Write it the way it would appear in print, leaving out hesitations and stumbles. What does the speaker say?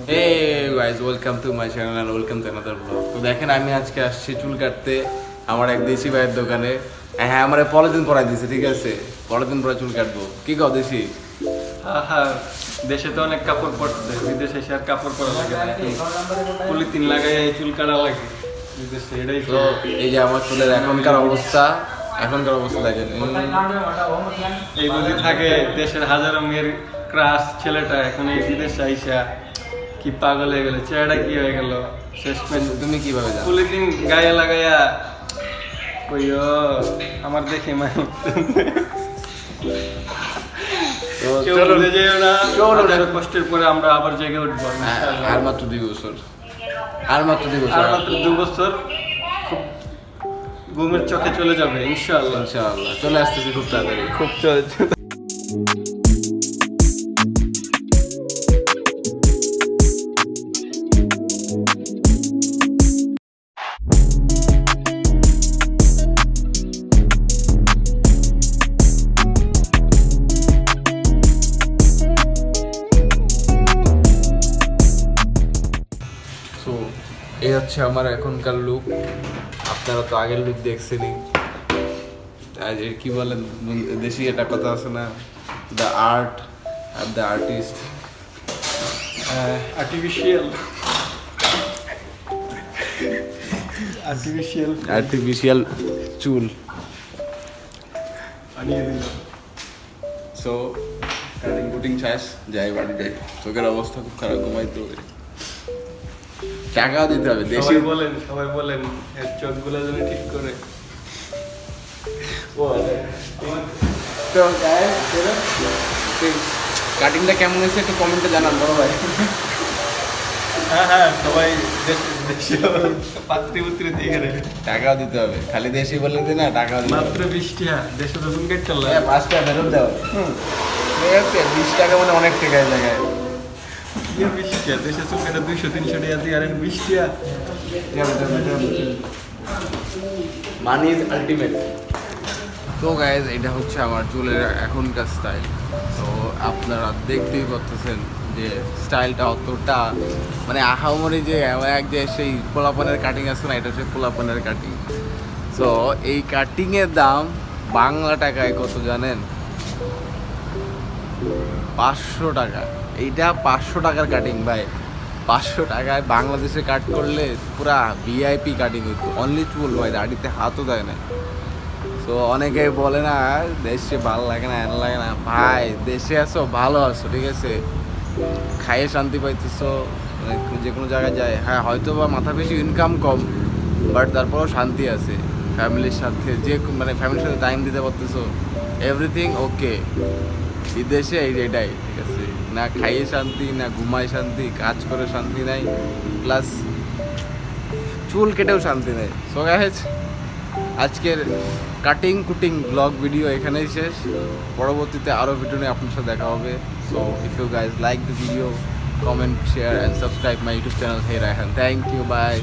Hey guys, welcome to my channel and welcome to another vlog. তো দেখেন আমি আজকে আসছি চুল কাটতে আমার এক দেশি ভাইয়ের দোকানে। হ্যাঁ আমার পলিথিন পরাই দিয়েছে, ঠিক আছে, পলিথিন পরে চুল কাটবো। কি কও দেশি? হ্যাঁ, দেশে তো অনেক কাপড় পরছে, বিদেশে এসে আর কাপড় পরা লাগে না, পলিথিন লাগাই চুল কাটা লাগে বিদেশে। এটাই তো এই যে আমার চুলের এখনকার অবস্থা দেখেন। এই বুঝি থাকে দেশের হাজারো মেয়ের ক্রাশ ছেলেটা, এখন এই বিদেশে আইসা কি পাগল হয়ে গেল, চেহারাটা কি হয়ে গেল শেষ পর্যন্ত। তুমি কিভাবে জানো? পলিথিন গায়ে লাগাইয়া কইও আমার দেখে মানে কষ্টের পরে আমরা আবার জেগে উঠবো। আর মাত্র 2 বছর, আর মাত্র 2 বছর খুব ঘুমের চোখে চলে যাবে ইনশাআল্লাহ। চলে আসতেছি খুব তাড়াতাড়ি, খুব চলে। এই হচ্ছে আমার এখনকার লুক। আপনারা তো আগের লুক দেখছেনই। আজ কি বলেন দেশি একটা কথা আছে না, the art are the artist. Artificial চুল আনিয়ে দিল। সো কাটিং কুটিং শেষ, যাই বাড়ি যাই। চোখের অবস্থা খুব খারাপ, ঘুমাইতে হবে, টাকাও দিতে হবে। দেশি সবাই বলেন চোখগুলো যেন ঠিক করে। তো কাটিংটা কেমন হয়েছে একটু কমেন্টে জানান বড় ভাই। হ্যাঁ সবাই পাত্রী পুত্রী দিয়ে রে, টাকাও দিতে হবে, খালি দেশি বললে দিই না, টাকাও দিতে হবে। মাত্র 20 টাকা দেশে রসুন কেটে চল 5 টাকা ফেরত দাও। ঠিক আছে, 20 টাকা মানে অনেক টাকা এই জায়গায়। ইয়ে 20 টাকা দেশে চুল কেটে 200-300 টাকা দিয়ে, আর 20 টাকা মানি ইজ আলটিমেট। তো গাইজ এটা হচ্ছে আমার চুলের এখনকার স্টাইল। তো আপনারা দেখতেই পাচ্ছেন যে স্টাইলটা অতটা মানে আহামরি যে এক যে সেই পোলাপানের কাটিং আছে না, এটা হচ্ছে পোলাপানের কাটিং। সো এই কাটিংয়ের দাম বাংলা টাকায় কত জানেন? 500 টাকা। এইটা 500 টাকার কাটিং ভাই। 500 টাকায় বাংলাদেশে কাট করলে পুরা ভিআইপি কাটিং হইতো। অনলি চুল ভাই, দাড়িতে হাতও দেয় না। তো অনেকে বলে না দেশে ভালো লাগে না, এন লাগে না। ভাই দেশে আসো, ভালো আছো, ঠিক আছে, খাইয়ে শান্তি পাইতেছো, যে কোনো জায়গায় যায়। হ্যাঁ হয়তো বা মাথা পিছু ইনকাম কম, বাট তারপরেও শান্তি আছে ফ্যামিলির সাথে, যে মানে ফ্যামিলির সাথে টাইম দিতে পারতেছো, এভরিথিং ওকে। বিদেশে এটাই, ঠিক আছে, না খাইয়ে শান্তি, না ঘুমায় শান্তি, কাজ করে শান্তি নাই, প্লাস চুল কেটেও শান্তি নেই। সো গাইস আজকের কাটিং কুটিং ব্লগ ভিডিও এখানেই শেষ। পরবর্তীতে আরও ভিডিও নিয়ে আপনার সাথে দেখা হবে। So if you guys like the video, comment, share and subscribe my YouTube channel hey Raihan. Thank you, by.